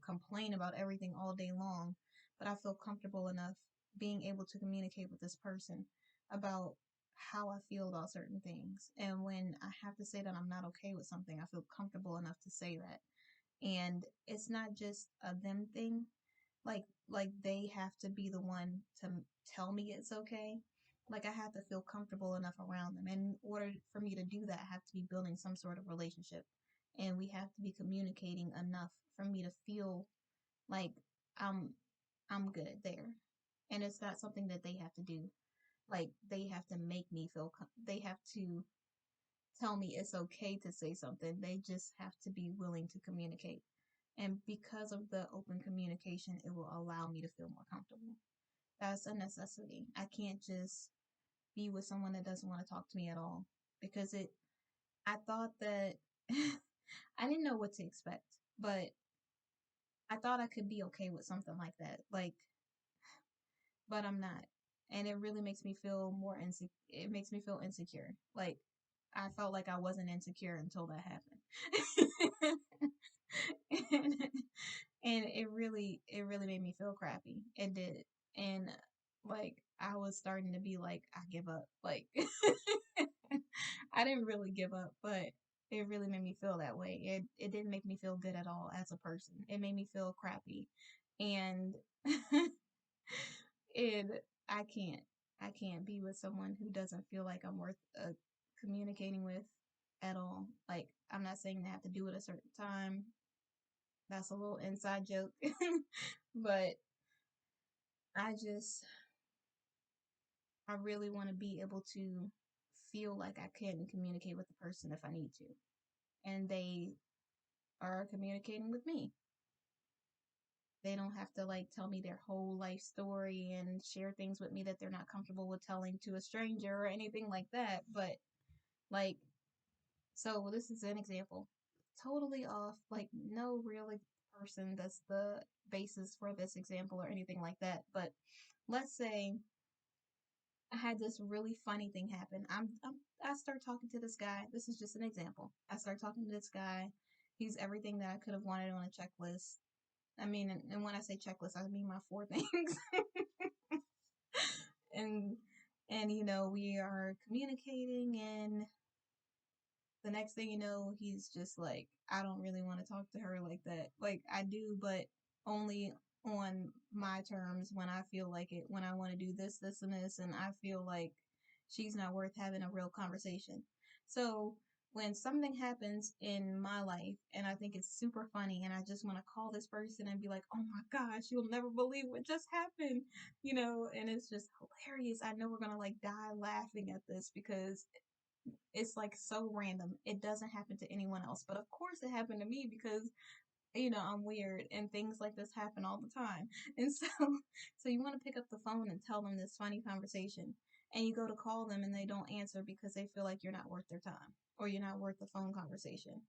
complain about everything all day long, but I feel comfortable enough being able to communicate with this person about how I feel about certain things. And when I have to say that I'm not okay with something, I feel comfortable enough to say that. And it's not just a them thing. Like they have to be the one to tell me it's okay. Like I have to feel comfortable enough around them. And in order for me to do that, I have to be building some sort of relationship. And we have to be communicating enough for me to feel like I'm I'm good there. And it's not something that they have to do. Like they have to make me feel they have to tell me it's okay to say something. They just have to be willing to communicate. And because of the open communication, it will allow me to feel more comfortable. That's a necessity. I can't just be with someone that doesn't want to talk to me at all because I thought that I didn't know what to expect, but I thought I could be okay with something like that. Like, but I'm not. And it really makes me feel more insecure. It makes me feel insecure. Like, I felt like I wasn't insecure until that happened. and, and it really made me feel crappy. It did. And like I was starting to be like, I give up. Like I didn't really give up, but it really made me feel that way. It didn't make me feel good at all as a person. It made me feel crappy. And it I can't. I can't be with someone who doesn't feel like I'm worth communicating with at all. Like I'm not saying they have to do it a certain time. That's a little inside joke. But I just I really want to be able to feel like I can communicate with the person if I need to. And they are communicating with me. They don't have to like tell me their whole life story and share things with me that they're not comfortable with telling to a stranger or anything like that. But like, so this is an example. Totally off, like no real person that's the basis for this example or anything like that. But let's say I had this really funny thing happen. I start talking to this guy. This is just an example. I start talking to this guy. He's everything that I could have wanted on a checklist. I mean, and when I say checklist, I mean my four things. and we are communicating, and the next thing you know, he's just like, I don't really want to talk to her like that. Like I do, but only on my terms when I feel like it, when I want to do this, this, and this, and I feel like she's not worth having a real conversation. So when something happens in my life and I think it's super funny and I just want to call this person and be like, oh my gosh, you'll never believe what just happened, and it's just hilarious. I know we're going to like die laughing at this because it's like so random. It doesn't happen to anyone else. But of course it happened to me because I'm weird and things like this happen all the time. And so so you want to pick up the phone and tell them this funny conversation, and you go to call them and they don't answer because they feel like you're not worth their time or you're not worth the phone conversation.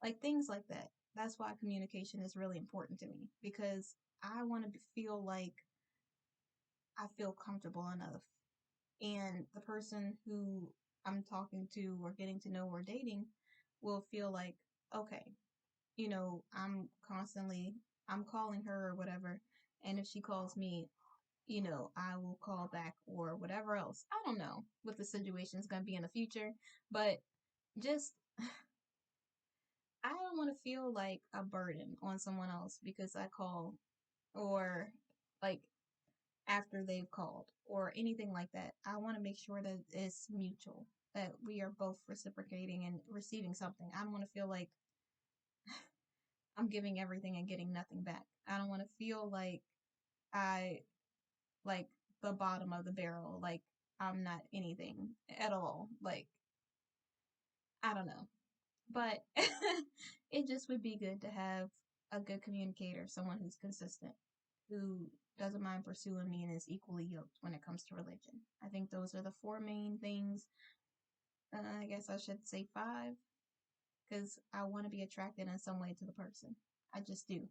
Like things like that. That's why communication is really important to me, because I want to feel like I feel comfortable enough, and the person who I'm talking to or getting to know or dating will feel like, okay, I'm calling her or whatever, and if she calls me, I will call back or whatever else. I don't know what the situation is going to be in the future, but just I don't want to feel like a burden on someone else because I call, or like after they've called or anything like that. I want to make sure that it's mutual, that we are both reciprocating and receiving something. I don't want to feel like I'm giving everything and getting nothing back. I don't want to feel like I like the bottom of the barrel, like I'm not anything at all. Like, I don't know. But it just would be good to have a good communicator, someone who's consistent, who doesn't mind pursuing me and is equally yoked when it comes to religion. I think those are the four main things. I guess I should say five, because I want to be attracted in some way to the person. I just do.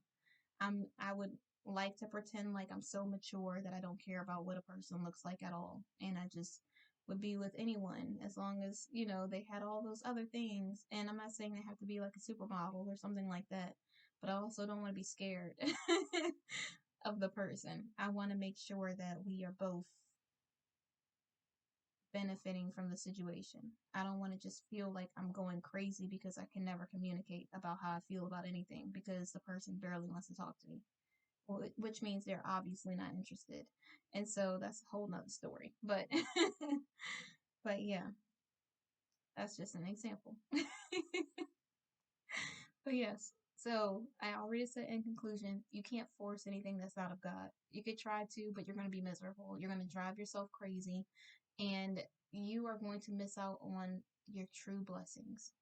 I would like to pretend like I'm so mature that I don't care about what a person looks like at all. And I just would be with anyone as long as, they had all those other things. And I'm not saying they have to be like a supermodel or something like that, but I also don't want to be scared of the person. I want to make sure that we are both benefiting from the situation. I don't want to just feel like I'm going crazy because I can never communicate about how I feel about anything because the person barely wants to talk to me, which means they're obviously not interested. And so that's a whole nother story. But but yeah, that's just an example. But yes, so I already said in conclusion, you can't force anything that's out of God. You could try to, but you're going to be miserable. You're going to drive yourself crazy, and you are going to miss out on your true blessings.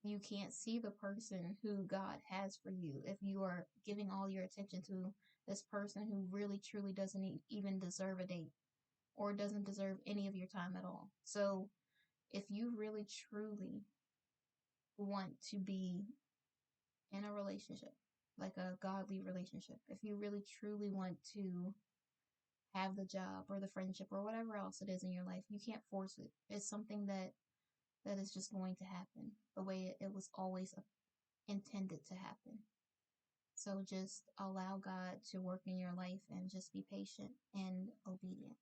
You can't see the person who God has for you if you are giving all your attention to this person who really truly doesn't even deserve a date or doesn't deserve any of your time at all. So, if you really truly want to be in a relationship, like a godly relationship, if you really truly want to have the job or the friendship or whatever else it is in your life, you can't force it. It's something that is just going to happen the way it was always intended to happen. So just allow God to work in your life and just be patient and obedient.